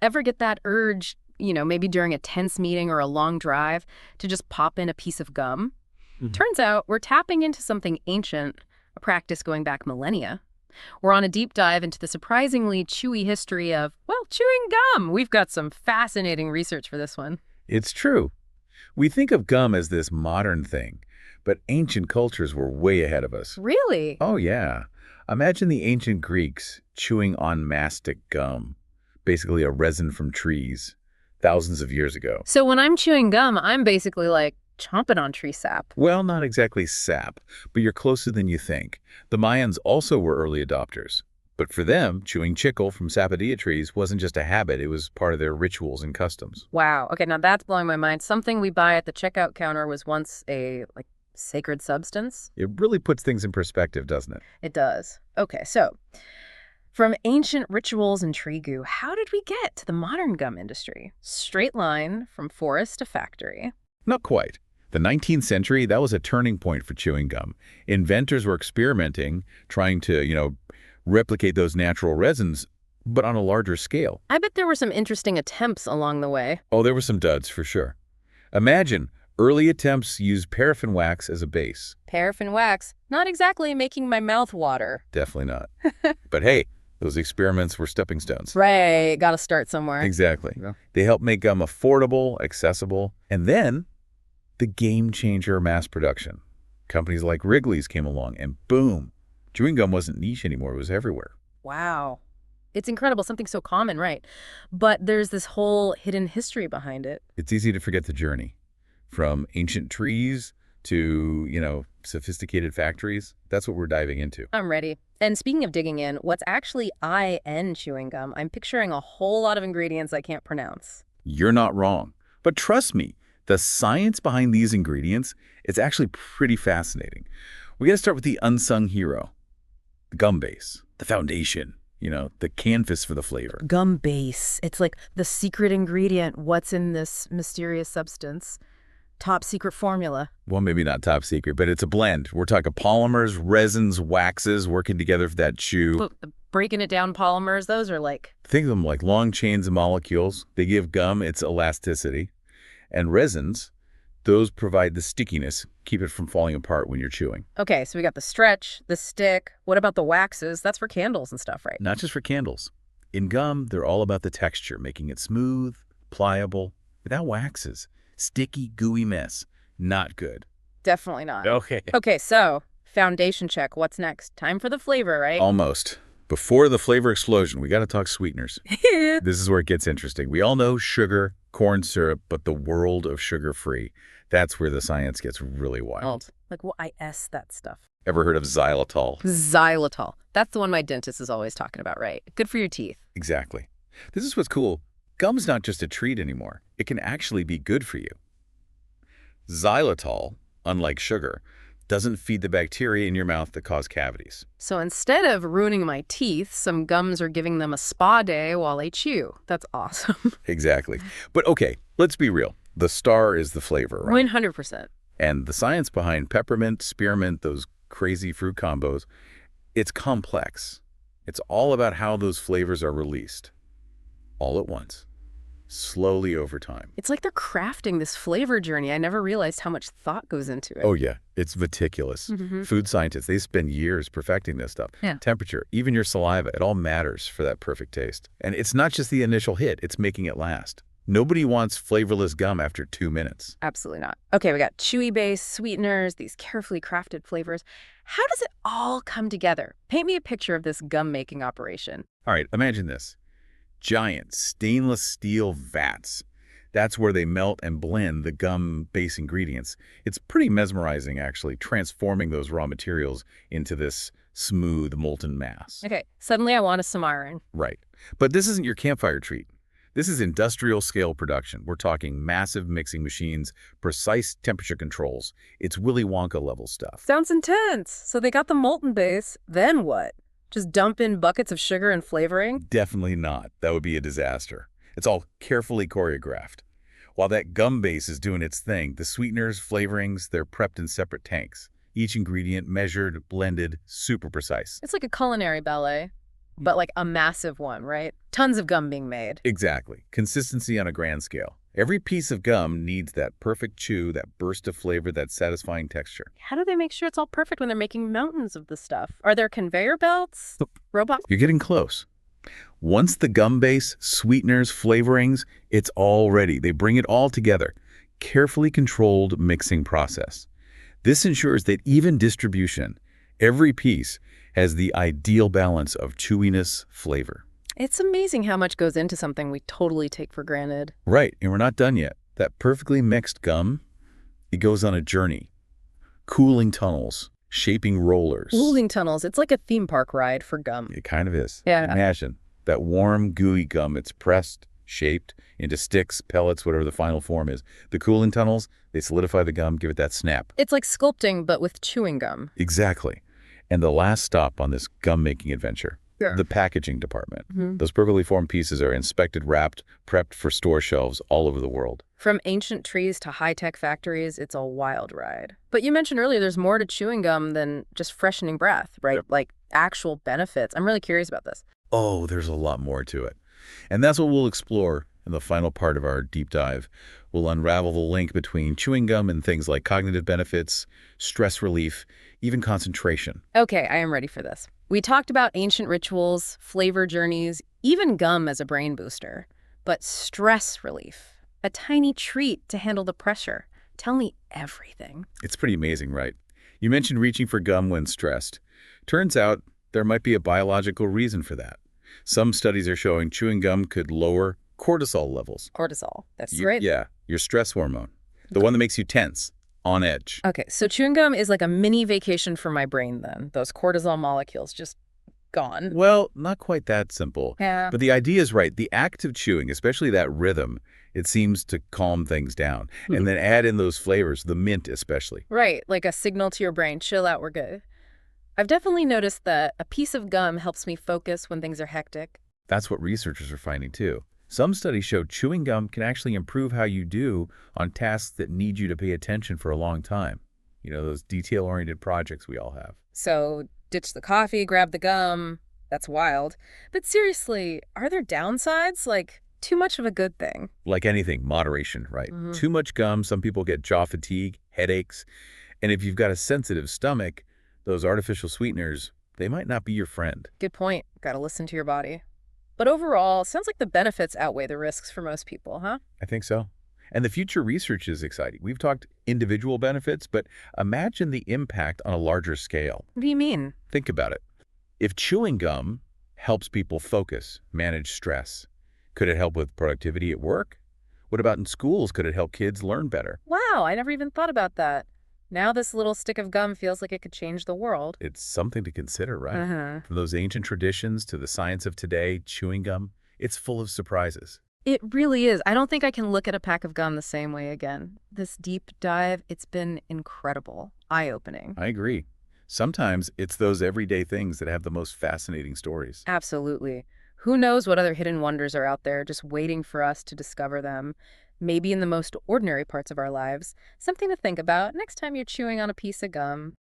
Ever get that urge, maybe during a tense meeting or a long drive, to just pop in a piece of gum? Mhm. Turns out we're tapping into something ancient, a practice going back millennia. We're on a deep dive into the surprisingly chewy history of, well, chewing gum. We've got some fascinating research for this one. It's true. We think of gum as this modern thing, but ancient cultures were way ahead of us. Really? Oh, yeah. Imagine the ancient Greeks chewing on mastic gum, basically a resin from trees, thousands of years ago. So when I'm chewing gum, I'm basically like chomping on tree sap. Well, not exactly sap, but you're closer than you think. The Mayans also were early adopters. But for them, chewing chicle from sapodilla trees wasn't just a habit, it was part of their rituals and customs. Wow. Okay, now that's blowing my mind. Something we buy at the checkout counter was once a, sacred substance. It really puts things in perspective, doesn't it? It does. Okay, so from ancient rituals and tree goo, how did we get to the modern gum industry? Straight line from forest to factory. Not quite. The 19th century, that was a turning point for chewing gum. Inventors were experimenting, trying to, replicate those natural resins, but on a larger scale. I bet there were some interesting attempts along the way. Oh, there were some duds for sure. Imagine, early attempts used paraffin wax as a base. Paraffin wax, not exactly making my mouth water. Definitely not. But hey, those experiments were stepping stones. Right, gotta start somewhere. Exactly. Yeah. They helped make gum affordable, accessible, and then the game changer mass production. Companies like Wrigley's came along and boom, chewing gum wasn't niche anymore, it was everywhere. Wow. It's incredible, something so common, right? But there's this whole hidden history behind it. It's easy to forget the journey. From ancient trees to, sophisticated factories. That's what we're diving into. I'm ready. And speaking of digging in, what's actually IN chewing gum? I'm picturing a whole lot of ingredients I can't pronounce. You're not wrong. But trust me, the science behind these ingredients is actually pretty fascinating. We got to start with the unsung hero, the gum base, the foundation, the canvas for the flavor. Gum base. It's like the secret ingredient. What's in this mysterious substance? Top secret formula. Well, maybe not top secret, but it's a blend. We're talking polymers, resins, waxes working together for that chew. Look, the breaking it down polymers, those are like... Think of them like long chains of molecules. They give gum its elasticity. And resins, those provide the stickiness, keep it from falling apart when you're chewing. Okay, so we got the stretch, the stick. What about the waxes? That's for candles and stuff, right? Not just for candles. In gum, they're all about the texture, making it smooth, pliable, without waxes. Sticky, gooey mess. Not good. Definitely not. Okay. Okay, so foundation check. What's next? Time for the flavor, right? Almost. Before the flavor explosion, we got to talk sweeteners. This is where it gets interesting. We all know sugar, corn syrup, but the world of sugar-free, that's where the science gets really wild. Like, well, I S that stuff. Ever heard of xylitol? Xylitol. That's the one my dentist is always talking about, right? Good for your teeth. Exactly. This is what's cool. Gum's not just a treat anymore. It can actually be good for you. Xylitol, unlike sugar, doesn't feed the bacteria in your mouth that cause cavities. So instead of ruining my teeth, some gums are giving them a spa day while I chew. That's awesome. Exactly. But okay, let's be real. The star is the flavor, right? 100%. And the science behind peppermint, spearmint, those crazy fruit combos, it's complex. It's all about how those flavors are released. All at once. Slowly over time. It's like they're crafting this flavor journey. I never realized how much thought goes into it. Oh, yeah. It's meticulous. Food scientists, they spend years perfecting this stuff. Yeah. Temperature, even your saliva, it all matters for that perfect taste. And it's not just the initial hit, it's making it last. Nobody wants flavorless gum after 2 minutes. Absolutely not. Okay, we got chewy base, sweeteners, these carefully crafted flavors. How does it all come together? Paint me a picture of this gum-making operation. All right, imagine this. Giant stainless steel vats. That's where they melt and blend the gum base ingredients. It's pretty mesmerizing, actually, transforming those raw materials into this smooth, molten mass. Okay, suddenly I want a samarin. Right. But this isn't your campfire treat. This is industrial scale production. We're talking massive mixing machines, precise temperature controls. It's Willy Wonka level stuff. Sounds intense. So they got the molten base, then what? Just dump in buckets of sugar and flavoring? Definitely not. That would be a disaster. It's all carefully choreographed. While that gum base is doing its thing, the sweeteners, flavorings, they're prepped in separate tanks. Each ingredient measured, blended, super precise. It's like a culinary ballet. but like a massive one, right? Tons of gum being made. Exactly. Consistency on a grand scale. Every piece of gum needs that perfect chew, that burst of flavor, that satisfying texture. How do they make sure it's all perfect when they're making mountains of this stuff? Are there conveyor belts? Robots? You're getting close. Once the gum base, sweeteners, flavorings, it's all ready. They bring it all together. Carefully controlled mixing process. This ensures that even distribution, every piece, has the ideal balance of chewiness, flavor. It's amazing how much goes into something we totally take for granted. Right, and we're not done yet. That perfectly mixed gum, it goes on a journey. Cooling tunnels, shaping rollers. Cooling tunnels, it's like a theme park ride for gum. It kind of is. Yeah. Imagine that warm, gooey gum. It's pressed, shaped into sticks, pellets, whatever the final form is. The cooling tunnels, they solidify the gum, give it that snap. It's like sculpting, but with chewing gum. Exactly. And the last stop on this gum-making adventure, the packaging department. Those perfectly formed pieces are inspected, wrapped, prepped for store shelves all over the world. From ancient trees to high-tech factories, it's a wild ride. But you mentioned earlier there's more to chewing gum than just freshening breath, right? Yep. Like actual benefits. I'm really curious about this. Oh, there's a lot more to it. And that's what we'll explore in the final part of our deep dive. We'll unravel the link between chewing gum and things like cognitive benefits, stress relief, even concentration. Okay, I am ready for this. We talked about ancient rituals, flavor journeys, even gum as a brain booster. But stress relief, a tiny treat to handle the pressure. Tell me everything. It's pretty amazing, right? You mentioned reaching for gum when stressed. Turns out there might be a biological reason for that. Some studies are showing chewing gum could lower cortisol levels. Cortisol, that's right. Yeah, your stress hormone. The one that makes you tense, on edge. Okay, so chewing gum is like a mini vacation for my brain then. Those cortisol molecules just gone. Well, not quite that simple. Yeah. But the idea is right. The act of chewing, especially that rhythm, it seems to calm things down. And then add in those flavors, the mint especially. Right, like a signal to your brain, chill out, we're good. I've definitely noticed that a piece of gum helps me focus when things are hectic. That's what researchers are finding too. Some studies show chewing gum can actually improve how you do on tasks that need you to pay attention for a long time. You know, those detail-oriented projects we all have. So ditch the coffee, grab the gum. That's wild. But seriously, are there downsides? Like, too much of a good thing? Like anything, moderation, right? Too much gum, some people get jaw fatigue, headaches. And if you've got a sensitive stomach, those artificial sweeteners, they might not be your friend. Good point. Gotta listen to your body. But overall, sounds like the benefits outweigh the risks for most people, huh? I think so. And the future research is exciting. We've talked individual benefits, but imagine the impact on a larger scale. What do you mean? Think about it. If chewing gum helps people focus, manage stress, could it help with productivity at work? What about in schools? Could it help kids learn better? Wow, I never even thought about that. Now this little stick of gum feels like it could change the world. It's something to consider, right? Uh-huh. From those ancient traditions to the science of today, chewing gum, it's full of surprises. It really is. I don't think I can look at a pack of gum the same way again. This deep dive, it's been incredible, eye-opening. I agree. Sometimes it's those everyday things that have the most fascinating stories. Absolutely. Who knows what other hidden wonders are out there just waiting for us to discover them. Maybe in the most ordinary parts of our lives. Something to think about next time you're chewing on a piece of gum.